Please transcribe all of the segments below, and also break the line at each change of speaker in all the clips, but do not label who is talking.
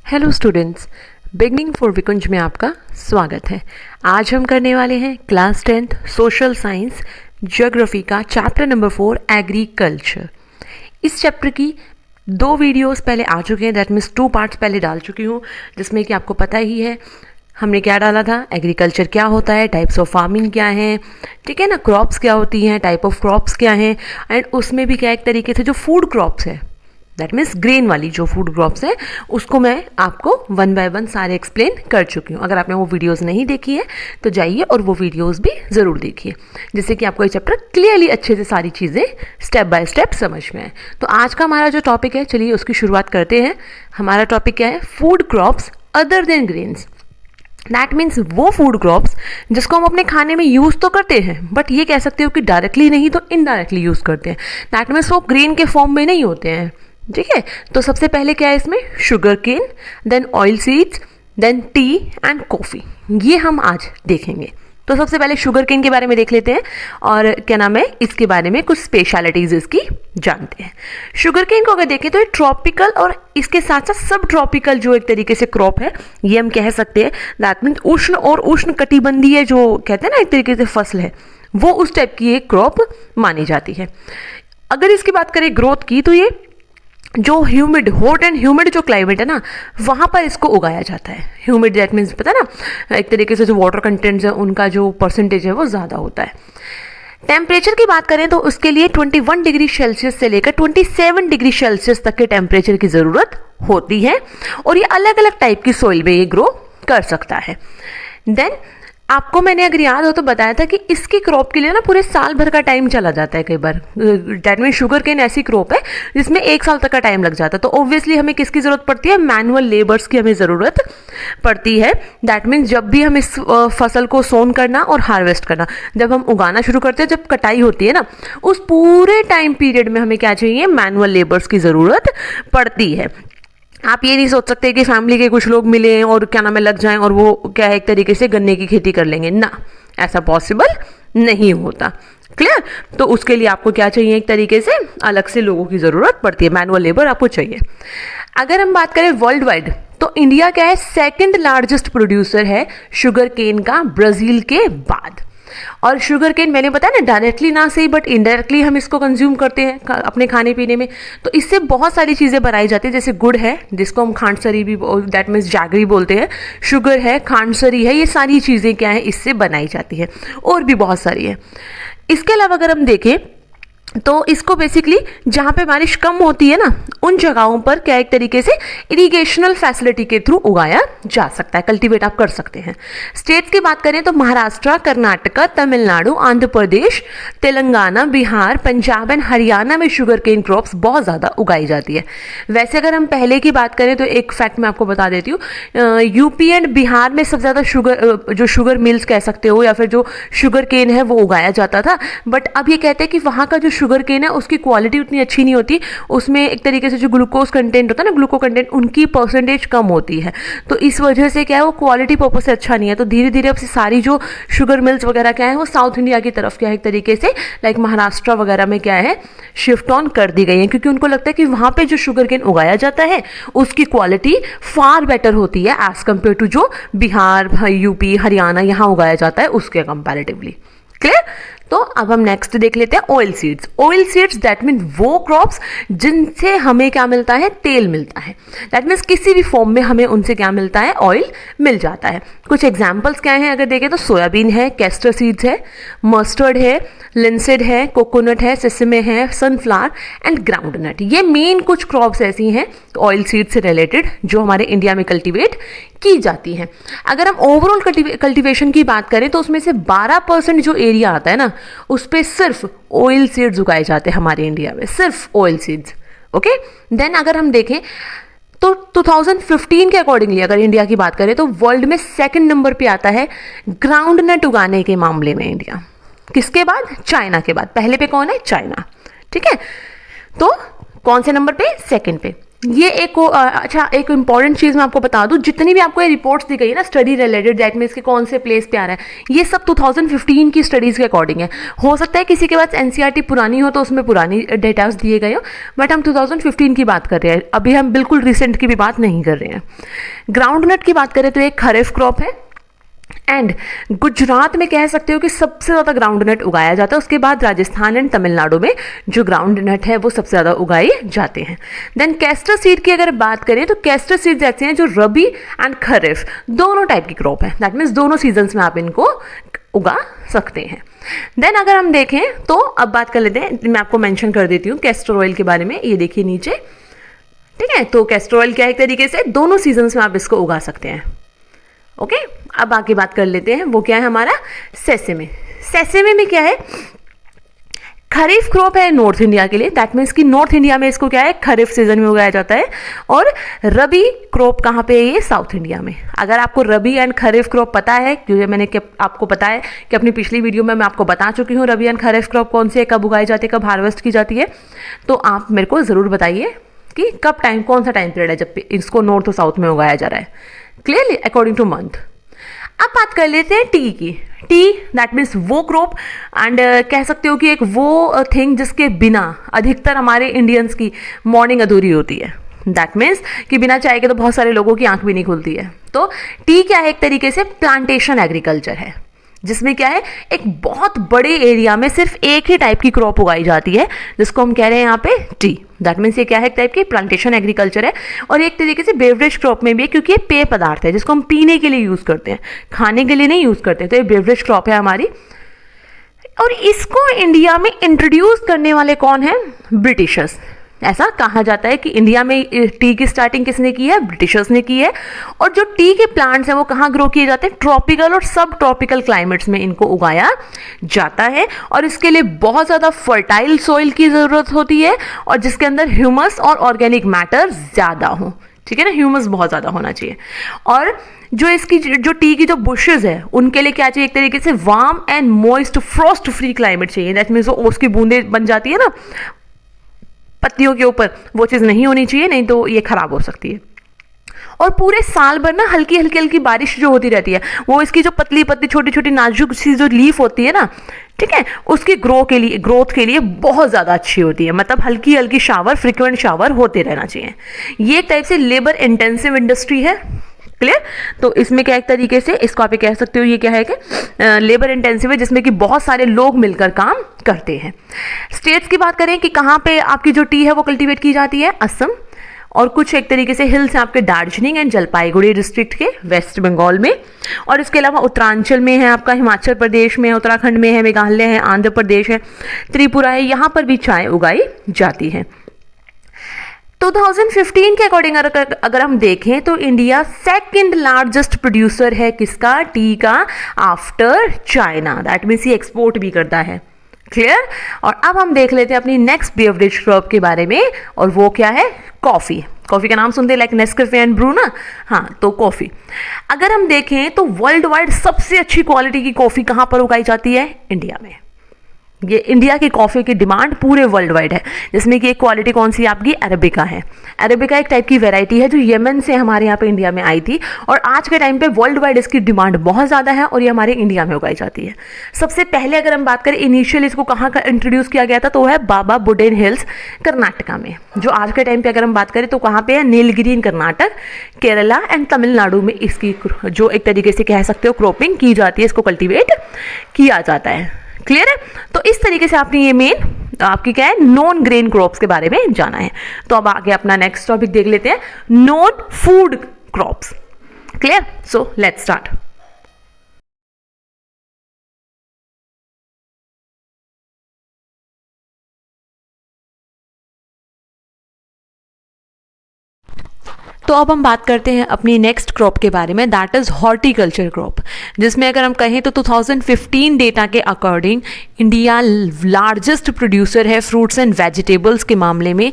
Hello students, beginning for विकुंज में आपका स्वागत है। आज हम करने वाले हैं class 10th social science geography का चैप्टर नंबर 4 एग्रीकल्चर। इस चैप्टर की 2 वीडियोस पहले आ चुके हैं, दैट मीन्स 2 पार्ट्स पहले डाल चुकी हूँ, जिसमें कि आपको पता ही है हमने क्या डाला था, एग्रीकल्चर क्या होता है, टाइप्स ऑफ फार्मिंग क्या है, ठीक है ना, क्रॉप्स क्या होती हैं, टाइप ऑफ क्रॉप्स क्या हैं, एंड उसमें भी क्या एक तरीके से जो फूड क्रॉप्स है, दैट मीन्स ग्रेन वाली जो फूड क्रॉप्स है, उसको मैं आपको 1 बाय 1 सारे एक्सप्लेन कर चुकी हूँ। अगर आपने वो वीडियोस नहीं देखी है तो जाइए और वो वीडियोस भी ज़रूर देखिए, जिससे कि आपको ये चैप्टर क्लियरली अच्छे से सारी चीज़ें स्टेप बाय स्टेप समझ में आए। तो आज का हमारा जो टॉपिक है, चलिए उसकी शुरुआत करते हैं। हमारा टॉपिक क्या है? Food crops other than grains. That means वो फूड क्रॉप्स जिसको हम अपने खाने में यूज़ तो करते हैं, बट ये कह सकते हो कि डायरेक्टली नहीं तो इनडायरेक्टली यूज़ करते हैं। दैट मीन्स वो ग्रेन के फॉर्म में नहीं होते हैं, ठीक है। तो सबसे पहले क्या है इसमें? Sugar cane, then oil seeds, then tea and coffee, ये हम आज देखेंगे। तो सबसे पहले शुगर केन के बारे में देख लेते हैं और क्या नाम है, इसके बारे में कुछ स्पेशलिटीज इसकी जानते हैं। शुगर केन को अगर देखें तो ये ट्रॉपिकल और इसके साथ साथ सब ट्रॉपिकल जो एक तरीके से क्रॉप है, ये हम कह सकते हैं। दैट मीन्स उष्ण और उष्ण कटिबंधीय जो कहते हैं ना एक तरीके से फसल है, वो उस टाइप की एक क्रॉप मानी जाती है। अगर इसकी बात करें ग्रोथ की, तो ये जो ह्यूमिड, हॉट एंड ह्यूमिड जो क्लाइमेट है ना, वहाँ पर इसको उगाया जाता है। ह्यूमिड दैट मीन्स पता है ना, एक तरीके से जो वाटर कंटेंट्स है उनका जो परसेंटेज है वो ज़्यादा होता है। टेम्परेचर की बात करें तो उसके लिए 21 डिग्री सेल्सियस से लेकर 27 डिग्री सेल्सियस तक के टेम्परेचर की ज़रूरत होती है, और ये अलग अलग टाइप की सॉइल में ये ग्रो कर सकता है। देन आपको मैंने अगर याद हो तो बताया था कि इसकी क्रॉप के लिए ना पूरे साल भर का टाइम चला जाता है कई बार। दैट मीन शुगर केन ऐसी क्रॉप है जिसमें 1 साल तक का टाइम लग जाता है। तो ऑब्वियसली हमें किसकी ज़रूरत पड़ती है? मैनुअल लेबर्स की हमें ज़रूरत पड़ती है। दैट मीन्स जब भी हम इस फसल को सोन करना और हार्वेस्ट करना, जब हम उगाना शुरू करते हैं, जब कटाई होती है ना, उस पूरे टाइम पीरियड में हमें क्या चाहिए? मैनुअल लेबर्स की ज़रूरत पड़ती है। आप ये नहीं सोच सकते कि फैमिली के कुछ लोग मिले और क्या नाम है लग जाएं और वो क्या है एक तरीके से गन्ने की खेती कर लेंगे ना, ऐसा पॉसिबल नहीं होता। क्लियर? तो उसके लिए आपको क्या चाहिए? एक तरीके से अलग से लोगों की ज़रूरत पड़ती है, मैनुअल लेबर आपको चाहिए। अगर हम बात करें वर्ल्ड वाइड, तो इंडिया क्या है? 2nd लार्जेस्ट प्रोड्यूसर है शुगर केन का, ब्राज़ील के बाद। और शुगर केन मैंने बताया ना, डायरेक्टली ना सही बट इनडायरेक्टली हम इसको कंज्यूम करते हैं अपने खाने पीने में। तो इससे बहुत सारी चीज़ें बनाई जाती है, जैसे गुड़ है जिसको हम खांडसरी भी दैट मीन्स जैगरी बोलते हैं, शुगर है, खांडसरी है, ये सारी चीज़ें क्या है इससे बनाई जाती है, और भी बहुत सारी है। इसके अलावा अगर हम देखें तो इसको बेसिकली जहाँ पे बारिश कम होती है ना, उन जगहों पर क्या एक तरीके से इरिगेशनल फैसिलिटी के थ्रू उगाया जा सकता है, कल्टीवेट आप कर सकते हैं। स्टेट्स की बात करें तो महाराष्ट्र, कर्नाटका, तमिलनाडु, आंध्र प्रदेश, तेलंगाना, बिहार, पंजाब एंड हरियाणा में शुगर केन क्रॉप्स बहुत ज़्यादा उगाई जाती है। वैसे अगर हम पहले की बात करें तो एक फैक्ट मैं आपको बता देती हूँ, यूपी एंड बिहार में सबसे ज़्यादा जो शुगर मिल्स कह सकते हो या फिर जो शुगर केन है वो उगाया जाता था। बट अब ये कहते हैं कि वहाँ का जो शुगर केन है उसकी क्वालिटी उतनी अच्छी नहीं होती, उसमें एक तरीके से जो ग्लूकोज कंटेंट होता है ना, ग्लूको कंटेंट, उनकी परसेंटेज कम होती है। तो इस वजह से क्या है, वो क्वालिटी पर्पज से अच्छा नहीं है। तो धीरे धीरे अब से सारी जो शुगर मिल्स वगैरह क्या है वो साउथ इंडिया की तरफ क्या है एक तरीके से लाइक महाराष्ट्र वगैरह में क्या है शिफ्ट ऑन कर दी गई है, क्योंकि उनको लगता है कि वहाँ पे जो शुगर केन उगाया जाता है उसकी क्वालिटी फार बेटर होती है एज कम्पेयर टू जो बिहार, यूपी, हरियाणा यहाँ उगाया जाता है उसके कंपैरेटिवली। क्लियर? तो अब हम नेक्स्ट देख लेते हैं oil seeds. Oil seeds that mean वो क्रॉप्स जिनसे हमें क्या मिलता है? तेल मिलता है। दैट मीन्स किसी भी फॉर्म में हमें उनसे क्या मिलता है? ऑयल मिल जाता है। कुछ एग्जांपल्स क्या हैं अगर देखें तो सोयाबीन है, कैस्टर सीड्स है, मस्टर्ड है, लिंसेड है, कोकोनट है, सेसमे है, सनफ्लावर एंड ग्राउंडनट। ये मेन कुछ क्रॉप्स ऐसी हैं ऑयल सीड से रिलेटेड जो हमारे इंडिया में कल्टीवेट की जाती हैं। अगर हम ओवरऑल कल्टीवेशन की बात करें तो उसमें से 12% जो एरिया आता है ना, उस पे सिर्फ ऑयल सीड्स उगाए जाते हैं हमारे इंडिया में, सिर्फ ऑयल सीड्स। ओके, देन अगर हम देखें तो 2015 के अकॉर्डिंगली अगर इंडिया की बात करें तो वर्ल्ड में 2nd नंबर पे आता है ग्राउंडनट उगाने के मामले में इंडिया। किसके बाद? चाइना के बाद। पहले पे कौन है? चाइना। ठीक है, तो कौन से नंबर पे? 2nd पे। ये अच्छा एक इंपॉर्टेंट चीज़ मैं आपको बता दूं, जितनी भी आपको ये रिपोर्ट्स दी गई है ना स्टडी रिलेटेड, दैट मीन्स कि कौन से प्लेस पे आ रहा है, ये सब 2015 की स्टडीज़ के अकॉर्डिंग है। हो सकता है किसी के पास एनसीईआरटी पुरानी हो तो उसमें पुरानी डेटास दिए गए हो, बट हम 2015 की बात कर रहे हैं, अभी हम बिल्कुल रिसेंट की भी बात नहीं कर रहे हैं। ग्राउंड नट की बात करें तो एक खरीफ क्रॉप है, एंड गुजरात में कह सकते हो कि सबसे ज़्यादा ग्राउंड नट उगाया जाता है। उसके बाद राजस्थान एंड तमिलनाडु में जो ग्राउंड नट है वो सबसे ज़्यादा उगाए जाते हैं। देन कैस्टर सीड की अगर बात करें तो कैस्टर सीड्स ऐसे हैं जो रबी एंड खरीफ दोनों टाइप की क्रॉप है, दैट मीन्स दोनों सीजन्स में आप इनको उगा सकते हैं। देन अगर हम देखें तो अब बात कर लेते हैं, मैं आपको मेंशन कर देती हूँ कैस्टर ऑयल के बारे में, ये देखिए नीचे, ठीक है। तो कैस्टर ऑयल क्या है, एक तरीके से दोनों सीजन्स में आप इसको उगा सकते हैं। ओके, अब आगे बात कर लेते हैं, वो क्या है हमारा सेसेमे। सेसेमे में क्या है, खरीफ क्रॉप है नॉर्थ इंडिया के लिए, दैट मीन्स कि नॉर्थ इंडिया में इसको क्या है खरीफ सीजन में उगाया जाता है, और रबी क्रॉप कहाँ पे है, ये साउथ इंडिया में। अगर आपको रबी एंड खरीफ क्रॉप पता है, जो मैंने आपको पता है कि अपनी पिछली वीडियो में मैं आपको बता चुकी हूँ रबी एंड खरीफ क्रॉप कौन सी है, कब उगाई जाती है, कब हार्वेस्ट की जाती है, तो आप मेरे को ज़रूर बताइए कि कब टाइम, कौन सा टाइम पीरियड है जब इसको नॉर्थ और साउथ में उगाया जा रहा है, क्लियरली अकॉर्डिंग टू मंथ। अब बात कर लेते हैं टी की। टी दैट मीन्स वो क्रॉप एंड कह सकते हो कि एक वो थिंग जिसके बिना अधिकतर हमारे इंडियंस की मॉर्निंग अधूरी होती है, दैट मीन्स कि बिना चाय के तो बहुत सारे लोगों की आंख भी नहीं खुलती है। तो टी क्या है, एक तरीके से प्लांटेशन एग्रीकल्चर है, जिसमें क्या है एक बहुत बड़े एरिया में सिर्फ एक ही टाइप की क्रॉप उगाई जाती है, जिसको हम कह रहे हैं यहाँ पे टी। दैट मीन्स ये क्या है, एक टाइप की प्लांटेशन एग्रीकल्चर है, और एक तरीके से बेवरेज क्रॉप में भी है, क्योंकि ये पेय पदार्थ है जिसको हम पीने के लिए यूज़ करते हैं, खाने के लिए नहीं यूज़ करते। तो ये बेवरेज क्रॉप है हमारी, और इसको इंडिया में इंट्रोड्यूस करने वाले कौन है, ब्रिटिशर्स। ऐसा कहा जाता है कि इंडिया में टी की स्टार्टिंग किसने की है, ब्रिटिशर्स ने की है। और जो टी के प्लांट्स हैं वो कहाँ ग्रो किए जाते हैं, ट्रॉपिकल और सब ट्रॉपिकल क्लाइमेट्स में इनको उगाया जाता है, और इसके लिए बहुत ज़्यादा फर्टाइल सॉइल की ज़रूरत होती है, और जिसके अंदर ह्यूमस और ऑर्गेनिक मैटर ज़्यादा हो, ठीक है ना, ह्यूमस बहुत ज़्यादा होना चाहिए। और जो इसकी जो टी की जो बुशेज है उनके लिए क्या चाहिए, एक तरीके से warm and moist Frost free climate चाहिए, दैट मीन्स ओस की बूंदें बन जाती है ना पत्तियों के ऊपर, वो चीज़ नहीं होनी चाहिए, नहीं तो ये खराब हो सकती है। और पूरे साल भर ना हल्की हल्की हल्की बारिश जो होती रहती है, वो इसकी जो पतली पतली छोटी छोटी नाजुक सी जो लीफ होती है ना, ठीक है, उसकी ग्रोथ के लिए बहुत ज़्यादा अच्छी होती है। मतलब हल्की हल्की शावर, फ्रिक्वेंट शावर होते रहना चाहिए। ये एक टाइप से लेबर इंटेंसिव इंडस्ट्री है, क्लियर। तो इसमें क्या एक तरीके से इसको आप कह सकते हो, ये क्या है कि लेबर इंटेंसिव है, जिसमें कि बहुत सारे लोग मिलकर काम करते हैं। स्टेट्स की बात करें कि कहाँ पे आपकी जो टी है वो कल्टीवेट की जाती है, असम, और कुछ एक तरीके से हिल्स हैं आपके दार्जिलिंग एंड जलपाईगुड़ी डिस्ट्रिक्ट के वेस्ट बंगाल में, और इसके अलावा उत्तरांचल में है आपका, हिमाचल प्रदेश में है, उत्तराखंड में है, मेघालय है, आंध्र प्रदेश है, त्रिपुरा है, यहाँ पर भी चाय उगाई जाती है। 2015 के अकॉर्डिंग अगर हम देखें तो इंडिया सेकंड लार्जेस्ट प्रोड्यूसर है किसका, टी का, आफ्टर चाइना। दैट मीन्स ये एक्सपोर्ट भी करता है, क्लियर। और अब हम देख लेते हैं अपनी नेक्स्ट बेवरेज क्रॉप के बारे में, और वो क्या है, कॉफ़ी। कॉफ़ी का नाम सुनते हैं लाइक नेस्कैफे एंड ब्रू ना, हाँ, तो कॉफ़ी अगर हम देखें तो वर्ल्ड वाइड सबसे अच्छी क्वालिटी की कॉफ़ी कहाँ पर उगाई जाती है, इंडिया में। ये इंडिया की कॉफ़ी की डिमांड पूरे वर्ल्ड वाइड है, जिसमें कि एक क्वालिटी कौन सी आपकी अरेबिका है। अरेबिका एक टाइप की वैरायटी है जो यमन से हमारे यहाँ पे इंडिया में आई थी, और आज के टाइम पे वर्ल्ड वाइड इसकी डिमांड बहुत ज़्यादा है, और ये हमारे इंडिया में उगाई जाती है। सबसे पहले अगर हम बात करें इनिशियल इसको कहाँ का इंट्रोड्यूस किया गया था, तो वो है बाबा बुडेन हिल्स कर्नाटका में। जो आज के टाइम पर अगर हम बात करें तो कहाँ पे है, नीलगिरी इन कर्नाटक, केरला एंड तमिलनाडु में इसकी जो एक तरीके से कह सकते हो क्रॉपिंग की जाती है, इसको कल्टिवेट किया जाता है, क्लियर है। तो इस तरीके से आपने ये मेन आपकी क्या है, नॉन ग्रेन क्रॉप्स के बारे में जाना है। तो अब आगे अपना नेक्स्ट टॉपिक देख लेते हैं, non food crops, clear. So let's start. तो अब हम बात करते हैं अपनी नेक्स्ट क्रॉप के बारे में, दैट इज़ हॉर्टिकल्चर क्रॉप, जिसमें अगर हम कहें तो 2015 डेटा के अकॉर्डिंग इंडिया लार्जेस्ट प्रोड्यूसर है फ्रूट्स एंड वेजिटेबल्स के मामले में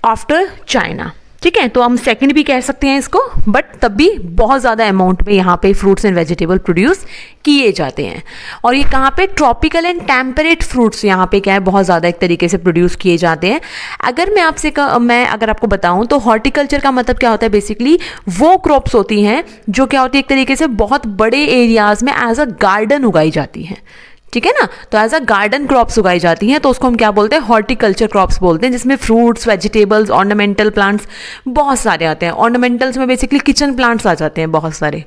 आफ्टर चाइना। ठीक है, तो हम सेकंड भी कह सकते हैं इसको, बट तब भी बहुत ज़्यादा अमाउंट में यहाँ पे फ्रूट्स एंड वेजिटेबल प्रोड्यूस किए जाते हैं। और ये कहाँ पे, ट्रॉपिकल एंड टेम्परेट फ्रूट्स यहाँ पे क्या है, बहुत ज़्यादा एक तरीके से प्रोड्यूस किए जाते हैं। अगर मैं अगर आपको बताऊँ तो हॉर्टिकल्चर का मतलब क्या होता है, बेसिकली वो क्रॉप्स होती हैं जो क्या होती है, एक तरीके से बहुत बड़े एरियाज में एज अ गार्डन उगाई जाती हैं। ठीक है ना, तो एज अ गार्डन क्रॉप्स उगाई जाती हैं, तो उसको हम क्या बोलते हैं, हॉर्टिकल्चर क्रॉप्स बोलते हैं, जिसमें फ्रूट्स, वेजिटेबल्स, ऑर्नामेंटल प्लांट्स बहुत सारे आते हैं। ऑर्नामेंटल्स में बेसिकली किचन प्लांट्स आ जाते हैं बहुत सारे।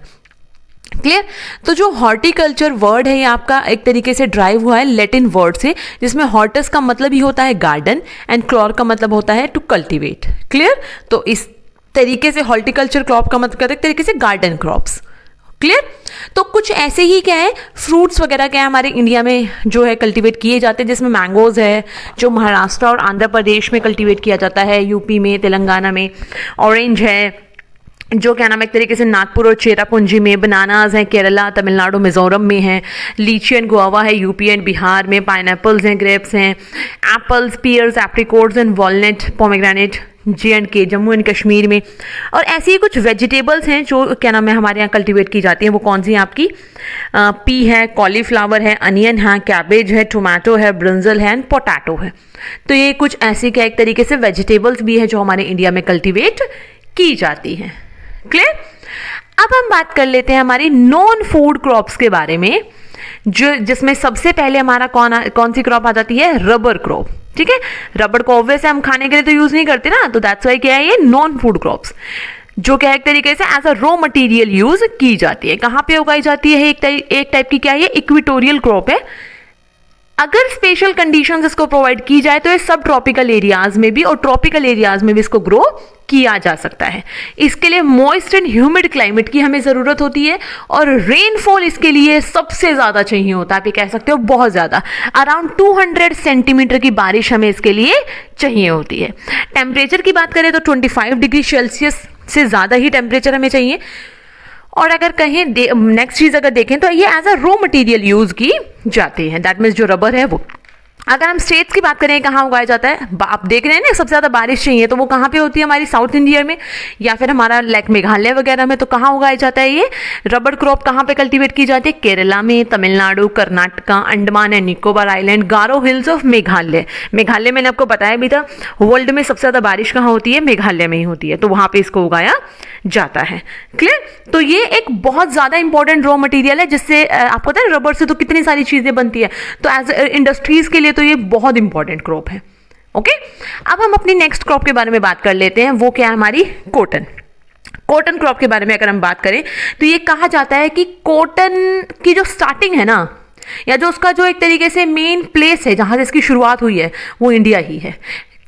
क्लियर। तो जो हॉर्टिकल्चर वर्ड है ये आपका एक तरीके से ड्राइव हुआ है लैटिन वर्ड से, जिसमें हॉर्टस का मतलब ही होता है गार्डन एंड क्लॉर का मतलब होता है टू कल्टीवेट। क्लियर। तो इस तरीके से हॉर्टिकल्चर क्रॉप का मतलब कहते हैं एक तरीके से गार्डन क्रॉप्स। क्लियर। तो कुछ ऐसे ही क्या है, फ्रूट्स वगैरह क्या है हमारे इंडिया में जो है कल्टीवेट किए जाते हैं, जिसमें मैंगोज है जो महाराष्ट्र और आंध्र प्रदेश में कल्टीवेट किया जाता है, यूपी में, तेलंगाना में। ऑरेंज है जो क्या नाम है एक तरीके से नागपुर और चेरापूंजी में। बनानाज हैं केरला, तमिलनाडु, मिजोरम में है। लीची एंड गुआवा है यूपी एंड बिहार में। पाइनएप्पल्स हैं, ग्रेप्स हैं। Apples, pears, apricots and walnut, pomegranate J&K, Jammu and Kashmir में। और ऐसी ही कुछ वेजिटेबल्स हैं जो क्या नाम है हमारे यहाँ कल्टीवेट की जाती हैं। वो कौन सी हैं आपकी, पी है, कॉलीफ्लावर है, अनियन है, कैबेज है, टोमेटो है, ब्रिंजल है एंड पोटैटो है। तो ये कुछ ऐसी क्या एक तरीके से वेजिटेबल्स भी है जो हमारे इंडिया में कल्टीवेट की जाती हैं। क्लियर। अब हम बात कर लेते हैं हमारी नॉन फूड क्रॉप्स के बारे में, जो जिसमें सबसे पहले हमारा कौन सी क्रॉप आ जाती है, रबर क्रॉप। ठीक है, रबर को ऑब्वियस हम खाने के लिए तो यूज नहीं करते ना, तो दैट्स वाई क्या है ये नॉन फूड क्रॉप्स, जो क्या एक तरीके से as a raw material use की जाती है। कहाँ पे उगाई जाती है, एक टाइप की क्या है, इक्वेटोरियल क्रॉप है। अगर स्पेशल कंडीशंस इसको प्रोवाइड की जाए तो ये सब ट्रॉपिकल एरियाज में भी और ट्रॉपिकल एरियाज में भी इसको ग्रो किया जा सकता है। इसके लिए मॉइस्ट एंड ह्यूमिड क्लाइमेट की हमें ज़रूरत होती है और रेनफॉल इसके लिए सबसे ज़्यादा चाहिए होता है। आप ये कह सकते हो बहुत ज़्यादा, अराउंड 200 सेंटीमीटर की बारिश हमें इसके लिए चाहिए होती है। टेम्परेचर की बात करें तो 25 डिग्री सेल्सियस से ज़्यादा ही टेम्परेचर हमें चाहिए। और अगर कहें नेक्स्ट चीज अगर देखें तो ये as a raw material use की जाती है, दैट मीन्स जो रबर है वो। अगर हम स्टेट्स की बात करें कहाँ उगाया जाता है, आप देख रहे हैं ना सबसे ज़्यादा बारिश चाहिए तो वो कहाँ पे होती है, हमारी साउथ इंडिया में या फिर हमारा लाइक मेघालय वगैरह में। तो कहाँ उगाया जाता है ये रबर क्रॉप, कहाँ पे कल्टीवेट की जाती है, केरला में, Tamil Nadu, Karnataka, Andaman and Nicobar island, Garo hills of Meghalaya. Meghalaya मैंने आपको बताया भी था, वर्ल्ड में सबसे ज़्यादा बारिश कहाँ होती है, मेघालय में ही होती है, तो वहाँ पे इसको उगाया जाता है। क्लियर। तो ये एक बहुत ज़्यादा इंपॉर्टेंट रॉ मटेरियल है, जिससे आपको पता है रबर से तो कितनी सारी चीज़ें बनती है, तो एज इंडस्ट्रीज के लिए तो ये बहुत इंपॉर्टेंट क्रॉप है। ओके। अब हम अपनी नेक्स्ट क्रॉप के बारे में बात कर लेते हैं, वो क्या है हमारी कॉटन। कॉटन क्रॉप के बारे में अगर हम बात करें तो ये कहा जाता है कि कॉटन की जो स्टार्टिंग है ना, या जो उसका जो एक तरीके से मेन प्लेस है जहां से इसकी शुरुआत हुई है, वो इंडिया ही है।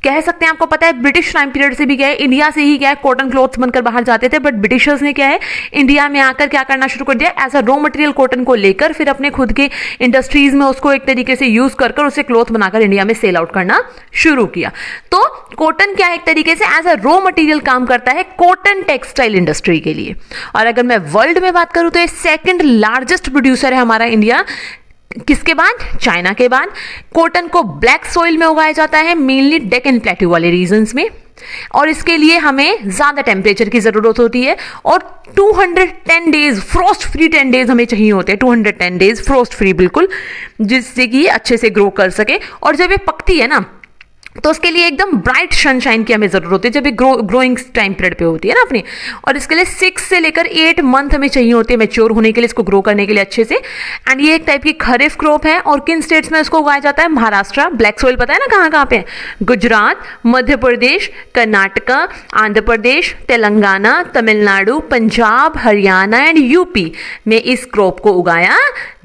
कह सकते हैं, आपको पता है ब्रिटिश टाइम पीरियड से भी क्या है, इंडिया से ही क्या है कॉटन क्लॉथ्स बनकर बाहर जाते थे, बट ब्रिटिशर्स ने क्या है इंडिया में आकर क्या करना शुरू कर दिया, as a raw material cotton को लेकर फिर अपने खुद के इंडस्ट्रीज में उसको एक तरीके से यूज कर उसे क्लॉथ बनाकर इंडिया में सेल आउट करना शुरू किया। तो कॉटन क्या है एक तरीके से एज अ रॉ मटेरियल काम करता है कॉटन टेक्सटाइल इंडस्ट्री के लिए। और अगर मैं वर्ल्ड में बात करूं तो ये सेकंड लार्जेस्ट प्रोड्यूसर है हमारा इंडिया, किसके बाद, चाइना के बाद। कॉटन को ब्लैक सॉइल में उगाया जाता है, मेनली डेक्कन प्लेट्यू वाले रीजन्स में, और इसके लिए हमें ज्यादा टेम्परेचर की जरूरत होती है और 210 डेज फ्रोस्ट फ्री 10 डेज हमें चाहिए होते हैं, 210 डेज फ्रोस्ट फ्री बिल्कुल, जिससे कि अच्छे से ग्रो कर सके। और जब ये पकती है ना तो उसके लिए एकदम ब्राइट सनशाइन की हमें जरूरत होती है, जब ये ग्रोइंग टाइम पीरियड पे होती है ना अपनी, और इसके लिए 6 से लेकर 8 मंथ हमें चाहिए होते हैं मैच्योर होने के लिए, इसको ग्रो करने के लिए अच्छे से। एंड ये एक टाइप की खरीफ क्रॉप है। और किन स्टेट्स में इसको उगाया जाता है, महाराष्ट्र, ब्लैक सॉइल पता है ना कहाँ कहाँ पे, गुजरात, मध्य प्रदेश, कर्नाटका, आंध्र प्रदेश, तेलंगाना, तमिलनाडु, पंजाब, हरियाणा एंड यूपी में इस क्रॉप को उगाया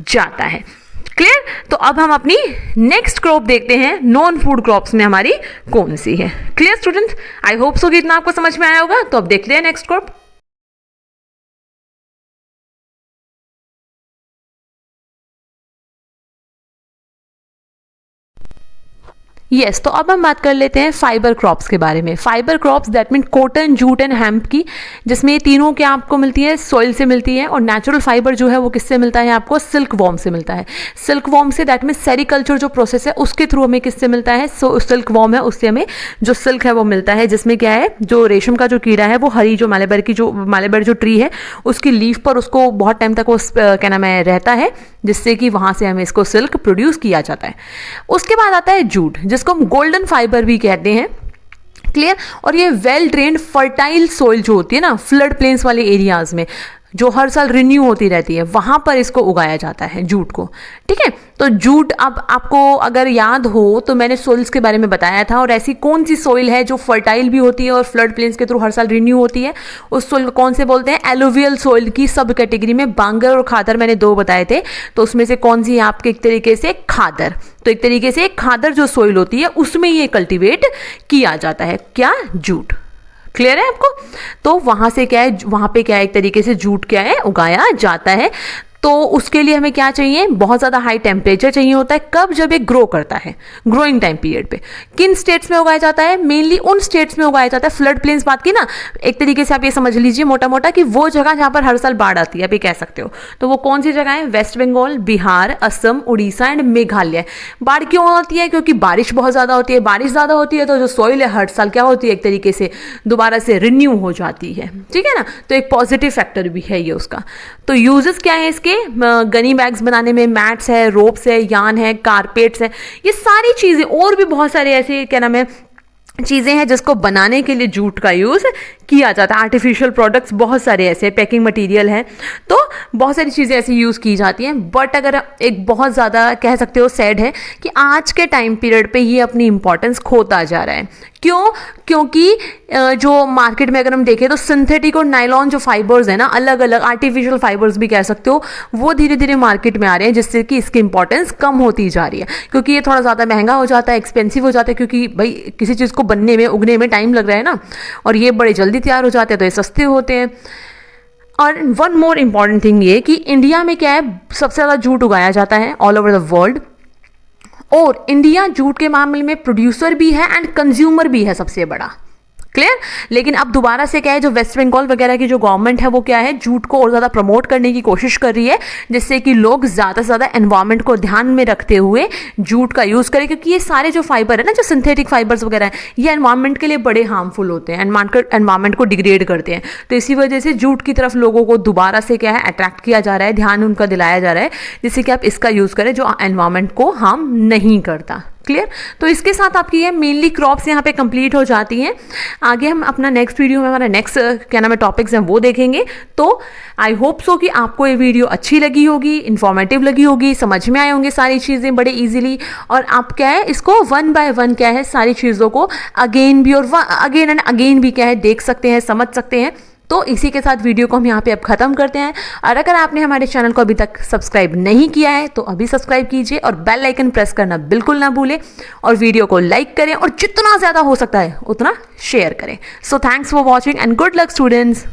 जाता है। क्लियर। तो अब हम अपनी नेक्स्ट क्रॉप देखते हैं, नॉन फूड क्रॉप्स में हमारी कौन सी है। Clear student, I hope so कि इतना आपको समझ में आया होगा। तो अब देखते हैं नेक्स्ट क्रॉप। यस तो अब हम बात कर लेते हैं फाइबर क्रॉप्स के बारे में। Fibre crops that mean cotton, jute and hemp की, जिसमें ये तीनों क्या आपको मिलती है, सॉइल से मिलती है। और नेचुरल फाइबर जो है वो किससे मिलता है आपको, सिल्क वॉर्म से मिलता है। Silk worm say that mean sericulture जो प्रोसेस है उसके थ्रू हमें किससे मिलता है, सिल्क वॉर्म है उससे हमें जो सिल्क है वो मिलता है, जिसमें क्या है जो रेशम का जो कीड़ा है वो हरी जो मालेबर जो ट्री है उसकी लीफ पर उसको बहुत टाइम तक वो क्या नाम है रहता है, जिससे कि वहां से हमें इसको सिल्क प्रोड्यूस किया जाता है। उसके बाद आता है जूट, जिसको हम गोल्डन फाइबर भी कहते हैं। क्लियर। और ये वेल ड्रेन्ड फर्टाइल सोइल जो होती है ना, फ्लड प्लेन्स वाले एरियाज में जो हर साल रिन्यू होती रहती है, वहां पर इसको उगाया जाता है जूट को। ठीक है। तो जूट, अब आपको अगर याद हो तो मैंने सोइल्स के बारे में बताया था, और ऐसी कौन सी सोइल है जो फर्टाइल भी होती है और फ्लड प्लेन्स के थ्रू हर साल रिन्यू होती है, उस सोइल को कौन से बोलते हैं, एलुवियल सोइल की सब कैटेगरी में बांगर और खादर मैंने दो बताए थे। तो उसमें से कौन सी है आपके, एक तरीके से खादर। तो एक तरीके से खादर जो सोइल होती है उसमें ये कल्टिवेट किया जाता है, क्या, जूट। क्लियर है आपको। तो वहां से क्या है, वहां पे क्या है, एक तरीके से जूट क्या है, उगाया जाता है। तो उसके लिए हमें क्या चाहिए, बहुत ज़्यादा हाई टेम्परेचर चाहिए होता है। कब, जब ये ग्रो करता है, ग्रोइंग टाइम पीरियड पे। किन स्टेट्स में उगाया जाता है, मेनली उन स्टेट्स में उगाया जाता है, फ्लड प्लेन्स बात की ना, एक तरीके से आप ये समझ लीजिए मोटा मोटा कि वो जगह जहाँ पर हर साल बाढ़ आती है, आप ये कह सकते हो। तो वो कौन सी जगह है, वेस्ट बंगाल, बिहार, असम, उड़ीसा एंड मेघालय। बाढ़ क्यों आती है, क्योंकि बारिश बहुत ज़्यादा होती है। बारिश ज़्यादा होती है तो जो सॉइल है हर साल क्या होती है, एक तरीके से दोबारा से रिन्यू हो जाती है। ठीक है ना। तो एक पॉजिटिव फैक्टर भी है ये उसका। तो यूजेस क्या है इसके, गनी बैग्स बनाने में, मैट्स है, रोप्स है, यान है, कारपेट्स है, ये सारी चीज़ें और भी बहुत सारे ऐसे क्या नाम है चीज़ें हैं जिसको बनाने के लिए जूट का यूज़ किया जाता है। आर्टिफिशियल प्रोडक्ट्स बहुत सारे ऐसे, पैकिंग मटेरियल है, तो बहुत सारी चीज़ें ऐसी यूज़ की जाती हैं। बट अगर एक बहुत ज़्यादा कह सकते हो सैड है कि आज के टाइम पीरियड पे ये अपनी इंपॉर्टेंस खोता जा रहा है। क्यों, क्योंकि जो मार्केट में अगर हम देखें तो सिंथेटिक और नायलॉन जो फाइबर्स है ना, अलग अलग आर्टिफिशियल फाइबर्स भी कह सकते हो, वो धीरे धीरे मार्केट में आ रहे हैं, जिससे कि इसकी इंपॉर्टेंस कम होती जा रही है। क्योंकि ये थोड़ा ज़्यादा महंगा हो जाता है, एक्सपेंसिव हो जाता है, क्योंकि भाई किसी चीज़ को बनने में, उगने में टाइम लग रहा है ना, और ये बड़े जल्दी तैयार हो जाते हैं तो ये सस्ते होते हैं। और वन मोर इंपॉर्टेंट थिंग ये कि इंडिया में क्या है, सबसे ज़्यादा जूट उगाया जाता है ऑल ओवर द वर्ल्ड, और इंडिया जूट के मामले में प्रोड्यूसर भी है एंड कंज्यूमर भी है सबसे बड़ा। क्लियर। लेकिन अब दोबारा से क्या है, जो वेस्ट बंगाल वगैरह की जो गवर्नमेंट है वो क्या है, जूट को और ज़्यादा प्रमोट करने की कोशिश कर रही है, जिससे कि लोग ज़्यादा से ज़्यादा एनवायरनमेंट को ध्यान में रखते हुए जूट का यूज़ करें। क्योंकि ये सारे जो फाइबर है ना, जो सिंथेटिक फाइबर्स वगैरह हैं, ये एनवायरनमेंट के लिए बड़े हार्मफुल होते हैं, एनवायरनमेंट को डिग्रेड करते हैं। तो इसी वजह से जूट की तरफ लोगों को दोबारा से क्या है, अट्रैक्ट किया जा रहा है, ध्यान उनका दिलाया जा रहा है, जिससे कि आप इसका यूज़ करें जो एनवायरनमेंट को हार्म नहीं करता। क्लियर। तो इसके साथ आपकी ये मेनली क्रॉप्स यहाँ पे कंप्लीट हो जाती हैं। आगे हम अपना नेक्स्ट वीडियो में हमारा नेक्स्ट क्या नाम है टॉपिक्स हैं वो देखेंगे। तो आई होप सो कि आपको ये वीडियो अच्छी लगी होगी, इन्फॉर्मेटिव लगी होगी, समझ में आए होंगे सारी चीज़ें बड़े इजीली, और आप क्या है इसको वन बाय वन क्या है सारी चीज़ों को अगेन भी और अगेन एंड अगेन भी क्या है देख सकते हैं, समझ सकते हैं। तो इसी के साथ वीडियो को हम यहाँ पे अब खत्म करते हैं। और अगर आपने हमारे चैनल को अभी तक सब्सक्राइब नहीं किया है तो अभी सब्सक्राइब कीजिए और बेल आइकन प्रेस करना बिल्कुल ना भूलें, और वीडियो को लाइक करें और जितना ज़्यादा हो सकता है उतना शेयर करें। So thanks for watching and good luck students.